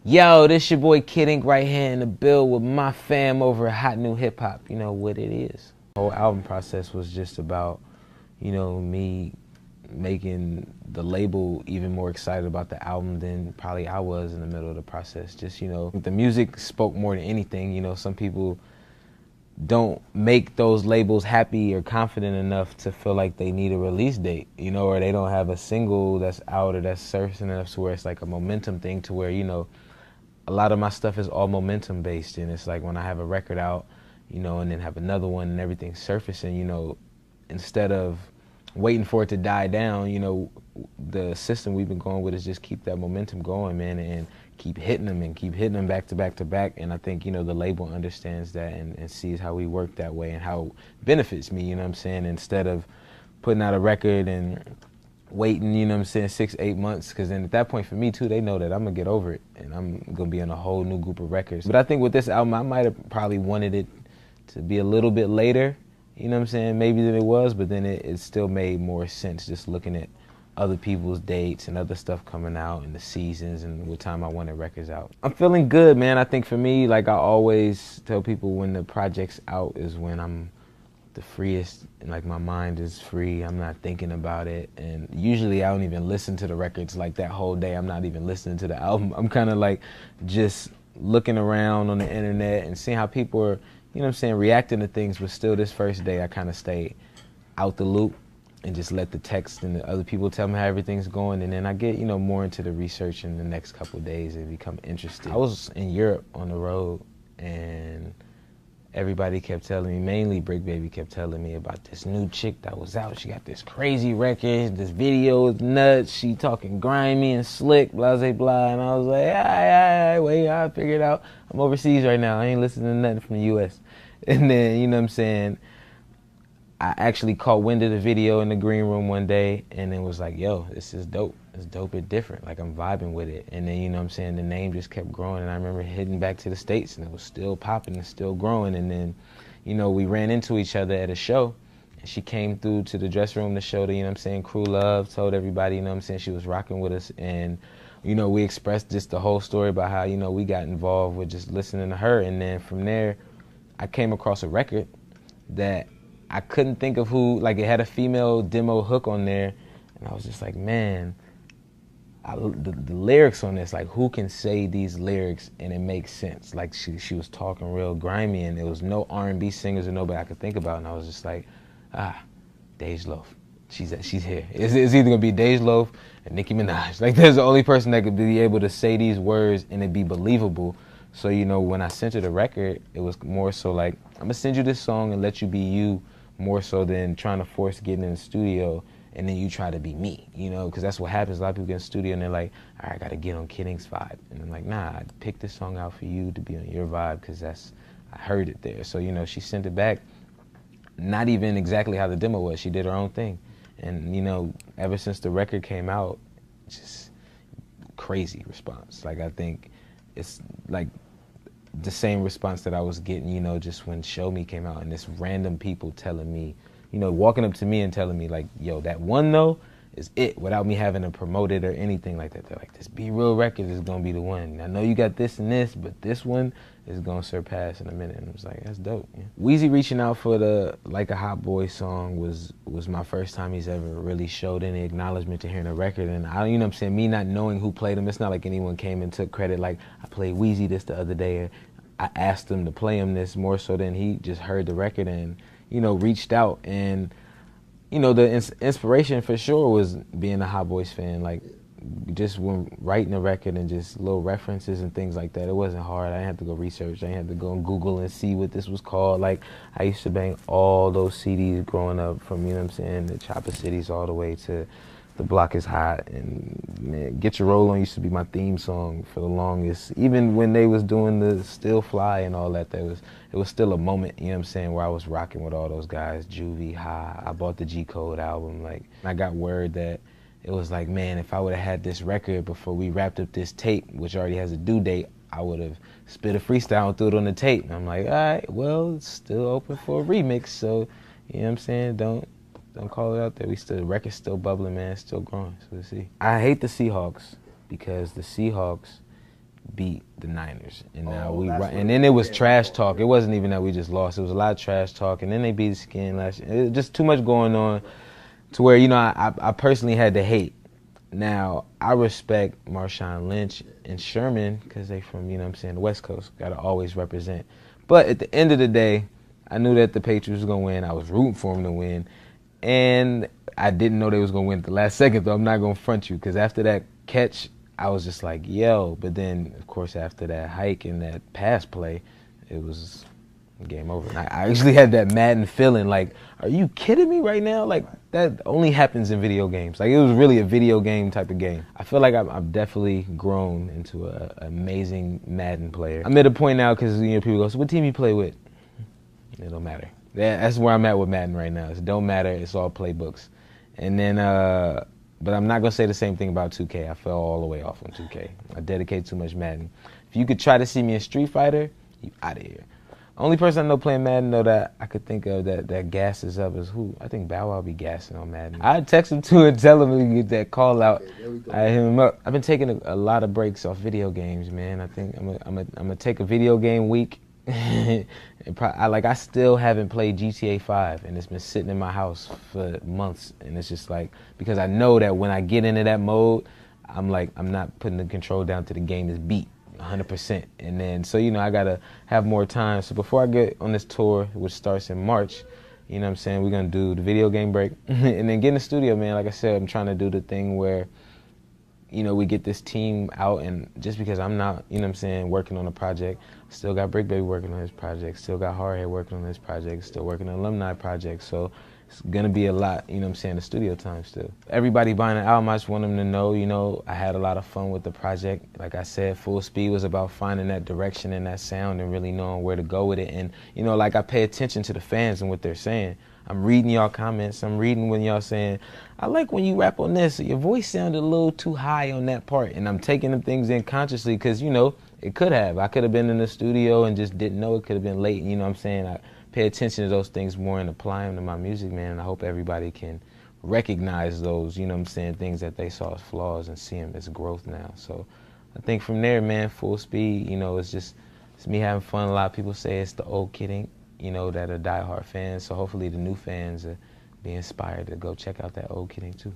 Yo, this your boy Kid Ink right here in the build with my fam over at Hot New Hip Hop. You know what it is. The whole album process was just about, you know, me making the label even more excited about the album than probably I was in the middle of the process. Just, you know, the music spoke more than anything. You know, some people don't make those labels happy or confident enough to feel like they need a release date, you know, or they don't have a single that's out or that's surfacing enough to where it's like a momentum thing to where, you know, a lot of my stuff is all momentum based, and it's like when I have a record out, you know, and then have another one and everything's surfacing, you know, instead of waiting for it to die down, you know, the system we've been going with is just keep that momentum going, man, and keep hitting them back to back to back. And I think, you know, the label understands that and sees how we work that way and how it benefits me, you know what I'm saying, instead of putting out a record and waiting, you know what I'm saying, 6-8 months, because then at that point for me too, they know that I'm gonna get over it and I'm gonna be on a whole new group of records. But I think with this album, I might have probably wanted it to be a little bit later, you know what I'm saying, maybe than it was, but then it still made more sense just looking at other people's dates and other stuff coming out and the seasons and what time I wanted records out. I'm feeling good, man. I think for me, like I always tell people, when the project's out is when I'm the freest and like my mind is free. I'm not thinking about it, and usually I don't even listen to the records like that whole day. I'm not even listening to the album. I'm kind of like just looking around on the internet and seeing how people are, you know what I'm saying, reacting to things. But still, this first day I kind of stay out the loop and just let the text and the other people tell me how everything's going, and then I get, you know, more into the research in the next couple of days and become interested. I was in Europe on the road, and everybody kept telling me, mainly Brick Baby kept telling me about this new chick that was out. She got this crazy record, this video is nuts, she talking grimy and slick, blah, blah, blah. And I was like, wait, I figured it out. I'm overseas right now, I ain't listening to nothing from the US. And then, you know what I'm saying, I actually caught wind of the video in the green room one day and then was like, yo, this is dope. It's dope and different. Like, I'm vibing with it. And then, you know what I'm saying, the name just kept growing. And I remember heading back to the States and it was still popping and still growing. And then, you know, we ran into each other at a show. And she came through to the dressing room to show the, you know what I'm saying, crew love, told everybody, you know what I'm saying, she was rocking with us. And, you know, we expressed just the whole story about how, you know, we got involved with just listening to her. And then from there, I came across a record that I couldn't think of who, like it had a female demo hook on there, and I was just like, man, the lyrics on this, like who can say these lyrics and it makes sense? Like she was talking real grimy, and there was no R&B singers or nobody I could think about, and I was just like, Dej Loaf, she's here. It's either gonna be Dej Loaf and Nicki Minaj. Like, there's the only person that could be able to say these words and it be believable. So, you know, when I sent her the record, it was more so like, I'm gonna send you this song and let you be you, more so than trying to force getting in the studio and then you try to be me, you know, because that's what happens. A lot of people get in the studio and they're like, all right, I got to get on Kid Ink's vibe. And I'm like, nah, I picked this song out for you to be on your vibe because I heard it there. So, you know, she sent it back, not even exactly how the demo was. She did her own thing. And, you know, ever since the record came out, just crazy response. Like, I think it's like the same response that I was getting, you know, just when Show Me came out, and this random people telling me, you know, walking up to me and telling me like, yo, that one though is it, without me having to promote it or anything like that. They're like, this Be Real record is gonna be the one. I know you got this and this, but this one is gonna surpass in a minute. And I was like, that's dope. Yeah. Weezy reaching out for the Like a Hot Boy song was my first time he's ever really showed any acknowledgement to hearing a record. And I, you know what I'm saying, me not knowing who played him, it's not like anyone came and took credit. Like, I played Weezy this the other day, and I asked him to play him this, more so than he just heard the record and, you know, reached out. And, you know, the inspiration for sure was being a Hot Boys fan. Like, just when writing a record and just little references and things like that, it wasn't hard. I didn't have to go research. I didn't have to go on Google and see what this was called. Like, I used to bang all those CDs growing up, from, you know what I'm saying, the Chopper Cities all the way to The Block Is Hot. And, man, Get Your Roll On used to be my theme song for the longest. Even when they was doing the Still Fly and all that, it was still a moment, you know what I'm saying, where I was rocking with all those guys, Juvie, Ha. I bought the G Code album. Like, I got word that it was like, man, if I would have had this record before we wrapped up this tape, which already has a due date, I would have spit a freestyle and threw it on the tape. And I'm like, all right, well, it's still open for a remix, so, you know what I'm saying, don't call it out there. The record's still bubbling, man, it's still growing, so we'll see. I hate the Seahawks because the Seahawks beat the Niners, and now and then it was trash talk. It wasn't even that we just lost. It was a lot of trash talk, and then they beat the Skin last year. It was just too much going on to where, you know, I personally had to hate. Now, I respect Marshawn Lynch and Sherman because they from, you know what I'm saying, the West Coast. Got to always represent. But at the end of the day, I knew that the Patriots was going to win. I was rooting for them to win. And I didn't know they was going to win at the last second, though. I'm not going to front you, because after that catch, I was just like, yo. But then, of course, after that hike and that pass play, it was game over. And I actually had that Madden feeling like, are you kidding me right now? Like, that only happens in video games. Like, it was really a video game type of game. I feel like I've definitely grown into an amazing Madden player. I'm at a point now because, you know, people go, so what team you play with? It don't matter. That's where I'm at with Madden right now. It don't matter. It's all playbooks. And then, but I'm not going to say the same thing about 2K. I fell all the way off on 2K. I dedicate too much Madden. If you could try to see me in Street Fighter, you out of here. Only person I know playing Madden, though, that I could think of that gasses up is who? I think Bow Wow be gassing on Madden. I'd text him too and tell him to get that call out. Okay, I hit him up. I've been taking a lot of breaks off video games, man. I think I'm gonna take a video game week. I still haven't played GTA 5, and it's been sitting in my house for months. And it's just like, because I know that when I get into that mode, I'm not putting the control down to the game is beat. 100%. And then, so, you know, I got to have more time. So before I get on this tour, which starts in March, you know what I'm saying, we're going to do the video game break. And then get in the studio, man. Like I said, I'm trying to do the thing where, you know, we get this team out, and just because I'm not, you know what I'm saying, working on a project, still got Brick Baby working on his project, still got Hardhead working on his project, still working on alumni project. So it's going to be a lot, you know what I'm saying, the studio time still. Everybody buying an album, I just want them to know, you know, I had a lot of fun with the project. Like I said, Full Speed was about finding that direction and that sound and really knowing where to go with it. And, you know, like, I pay attention to the fans and what they're saying. I'm reading y'all comments. I'm reading when y'all saying, I like when you rap on this. Your voice sounded a little too high on that part. And I'm taking them things in consciously because, you know, it could have. I could have been in the studio and just didn't know. It could have been late, you know what I'm saying? I pay attention to those things more and apply them to my music, man. And I hope everybody can recognize those, you know what I'm saying, things that they saw as flaws and see them as growth now. So I think from there, man, Full Speed, you know, it's me having fun. A lot of people say it's the old Kid Ink, you know, that are diehard fans. So hopefully the new fans be inspired to go check out that old Kid Ink too.